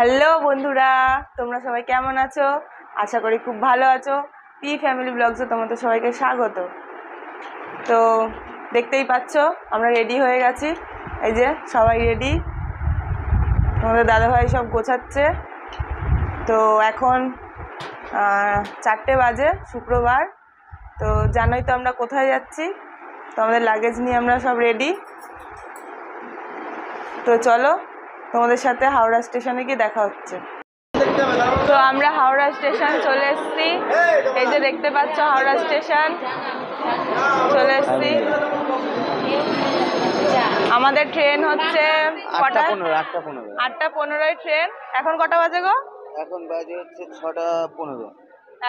Hello বন্ধুরা, তোমরা সবাই কেমন আছো? আশা করি খুব ভালো আছো। পি ফ্যামিলি ব্লগসে তোমাদের সবাইকে স্বাগত। তো দেখতেই পাচ্ছ আমরা রেডি হয়ে গেছি। এই যে সবাই রেডি, আমাদের দাদাভাই সব গোছাচ্ছে। তো এখন 4টে বাজে, শুক্রবার। তো জানোই তো আমরা কোথায় যাচ্ছি। তো আমাদের লাগেজ নিয়ে আমরা সব রেডি। তো চলো তোমাদের সাথে হাওড়া স্টেশনে গিয়ে দেখা হচ্ছে। তো আমরা হাওড়া স্টেশন চলে এসেছি। এই যে দেখতে পাচ্ছ হাওড়া স্টেশন চলে এসেছি। আমাদের ট্রেন হচ্ছে 8:15 ট্রেন। এখন কটা বাজে গো? এখন বাজে হচ্ছে 6:15।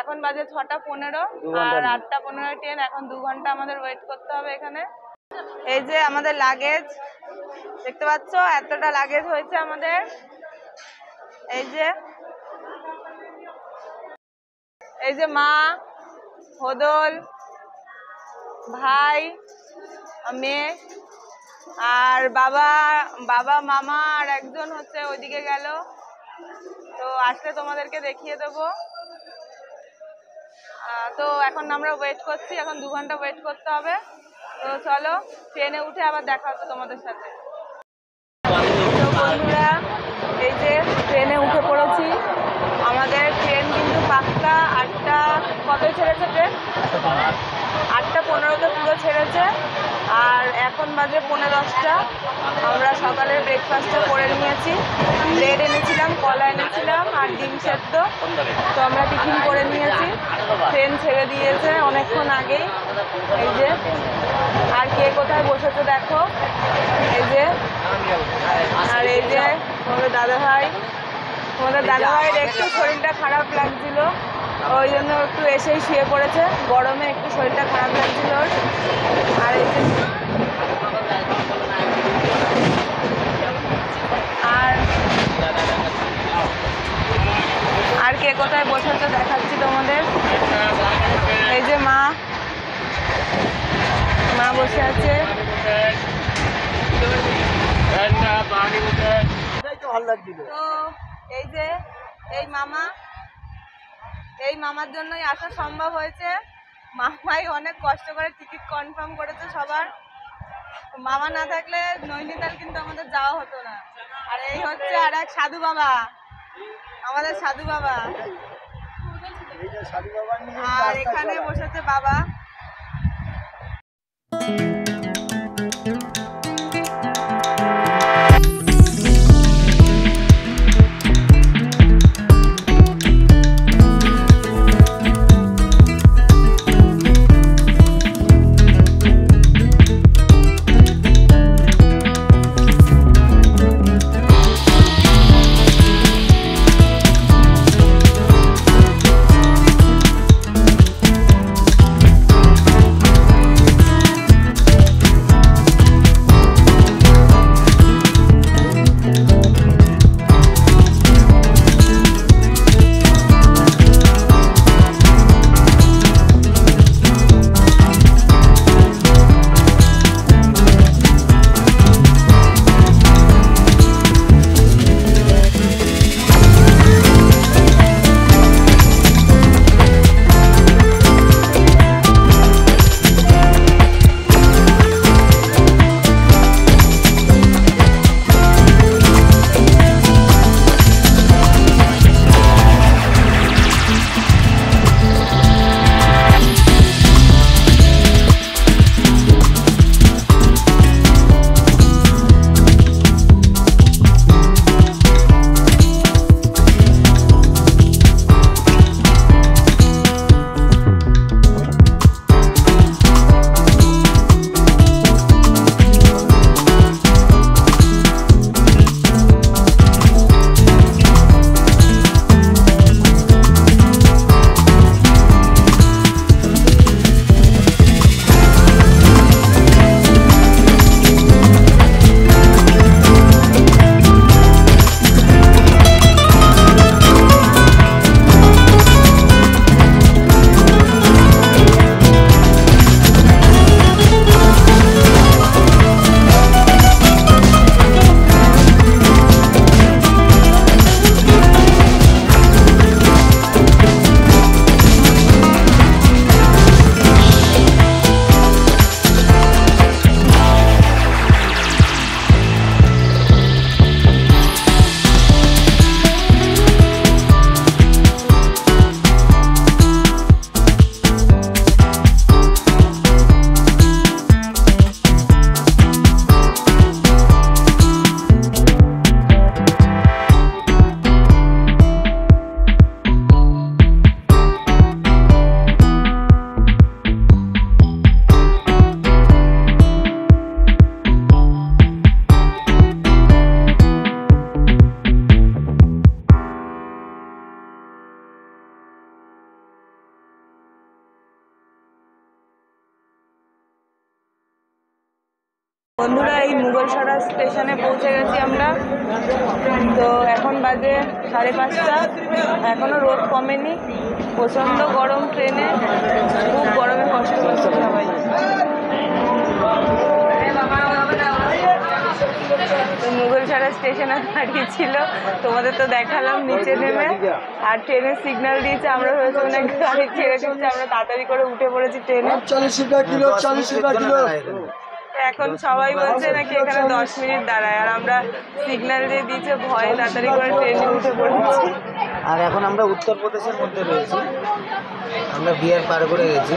এখন বাজে 6:15 আর 8:15 ট্রেন। এখন 2 ঘন্টা আমাদের ওয়েট করতে হবে এখানে। এই যে আমাদের লাগেজ দেখতে পাচ্ছ, এতটা লাগেজ হয়েছে আমাদের। এই যে মা, হদল, ভাই, মেয়ে আর বাবা মামা আর একজন হচ্ছে ওইদিকে গেল। তো আসলে তোমাদেরকে দেখিয়ে দেবো। তো এখন আমরা ওয়েট করছি, এখন 2 ঘন্টা ওয়েট করতে হবে। তো চলো ট্রেনে উঠে আবার দেখা হচ্ছে তোমাদের সাথে। তো বন্ধুরা, এই যে ট্রেনে উঠে পড়েছি। আমাদের ট্রেন কিন্তু পাক্কা 8টা কতই ছেড়েছে ট্রেন? 8:15 পুরো ছেড়েছে। আর এখন বাজে 9:10। আমরা সকালের ব্রেকফাস্টটা করে নিয়েছি। ব্রেড এনেছিলাম, কলা এনেছিলাম আর ডিম সেদ্ধ। তো আমরা টিফিন করে নিয়েছি। ট্রেন ছেড়ে দিয়েছে অনেকক্ষণ আগেই। এই যে আর কে কোথায় বসেছে দেখো। এই যে আর এই যে তোমাদের দাদাভাইয়ের একটু শরীরটা খারাপ লাগছিল, ওই জন্য একটু এসেই শুয়ে পড়েছে। গরমে একটু শরীরটা খারাপ লাগছিল। আর এই যে আর কে কোথায় বসেছে দেখাচ্ছি তোমাদের। এই যে মা বসে আছে। তো এই যে এই মামার জন্যই আসা সম্ভব হয়েছে। মামাই অনেক কষ্ট করে টিকিট কনফার্ম করেছে সবার। মামা না থাকলে নৈনিতাল কিন্তু আমাদের যাওয়া হতো না। আর এই হচ্ছে আর এক সাধু বাবা, আমাদের সাধু বাবা। আর এখানে বসেছে বাবা। বন্ধুরা, এই মুঘলসরা স্টেশনে পৌঁছে গেছি আমরা। তো এখন বাজে 5:30। এখনো রোদ কমেনি, প্রচণ্ড গরম ট্রেনে, খুব গরমে কষ্ট করছে সবাই। মুঘলসরা স্টেশনে দাঁড়িয়েছিল, তোমাদের তো দেখালাম নিচে নেমে, আর ট্রেনের সিগন্যাল দিয়েছে। আমরা ভেবেছি মানে গাড়ি ছেড়ে দিচ্ছে, আমরা তাড়াতাড়ি করে উঠে পড়েছি ট্রেনে। 40 টাকা কিলো, 40 টাকা কিলো। এখন সবাই বলছে নাকি এখানে 10 মিনিট দাঁড়ায়, আর আমরা সিগন্যাল দিয়ে দিয়েছে, ভয়ে তাড়াতাড়ি করে ট্রেনে উঠে পড়েছি। আর এখন আমরা উত্তরপ্রদেশের মধ্যে রয়েছি, আমরা বিহার পার করে গেছি,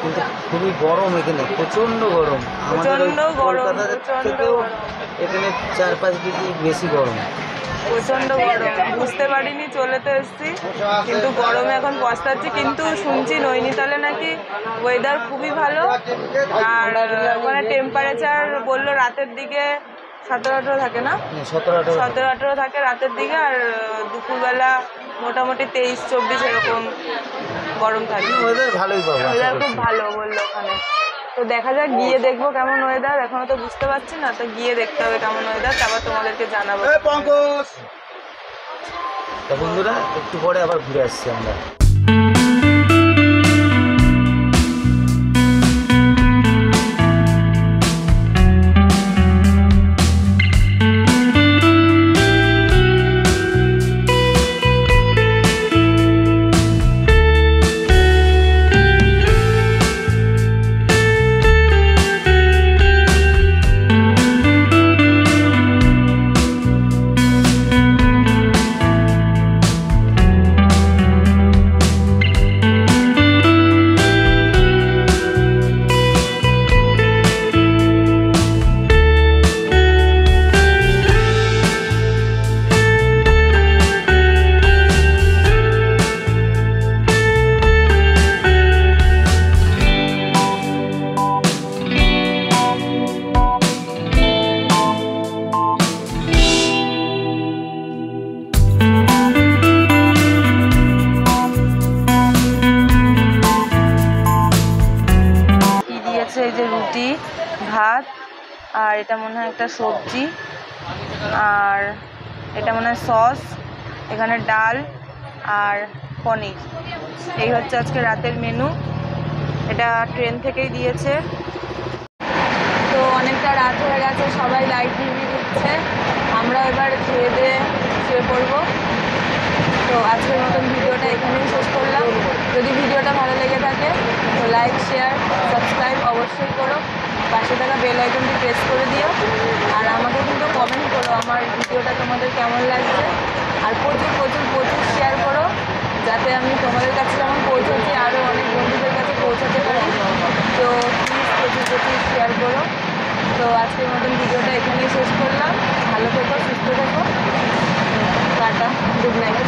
কিন্তু খুবই গরম এখানে, প্রচণ্ড গরম। প্রচণ্ড গরম, কলকাতা প্রচণ্ড থেকেও গরম। এখানে 4-5 ডিগ্রি বেশি গরম। প্রচণ্ড গরম, বুঝতে পারিনি, চলে তো এসছি, কিন্তু গরমে এখন পস্তাচ্ছি। কিন্তু শুনছি নৈনিতালে নাকি ওয়েদার খুবই ভালো, আর ওখানে টেম্পারেচার বললো রাতের দিকে 17-18 থাকে না, 17-18 থাকে রাতের দিকে, আর দুপুরবেলা মোটামুটি 23-24 এরকম গরম থাকে। ওয়েদার ভালোই পাবো, ওয়েদার খুব ভালো বললো ওখানে। তো দেখা যাক, গিয়ে দেখবো কেমন ওয়েদার। এখনো তো বুঝতে পারছি না, তো গিয়ে দেখতে হবে কেমন ওয়েদার, তারপর তোমাদেরকে জানাবো। তো বন্ধুরা, একটু পরে আবার ঘুরে আসছি আমরা। এই যে রুটি, ভাত, আর এটা মনে হয় একটা সবজি, আর এটা মনে হয় সস, এখানে ডাল আর পনির। এই হচ্ছে আজকে রাতের মেনু, এটা ট্রেন থেকেই দিয়েছে। তো অনেকটা রাত হয়ে গেছে, সবাই লাইট নিভিয়ে দিচ্ছে, আমরা এবার খেয়ে দিয়ে শুয়ে পড়বো। তো আজকের মতন ভিডিওটা এখানেই শেষ করলাম। যদি ভিডিওটা ভালো লেগে থাকে তো লাইক, শেয়ার, সাবস্ক্রাইব অবশ্যই করো, পাশে থাকা বেল আইকনটি প্রেস করে দিও, আর আমাকে কিন্তু কমেন্ট করো আমার ভিডিওটা তোমাদের কেমন লাগছে, আর প্রচুর প্রচুর প্রচুর শেয়ার করো, যাতে আমি তোমাদের কাছে যেমন পৌঁছাচ্ছি আরও অনেক বন্ধুদের কাছে পৌঁছাতে পারি। তো প্লিজ প্রচুর প্রচুর শেয়ার করো। তো আজকের মতন ভিডিওটা এখানেই শেষ করলাম। ভালো থেকো, সুস্থ থেকো, টাটা, গুড নাইট।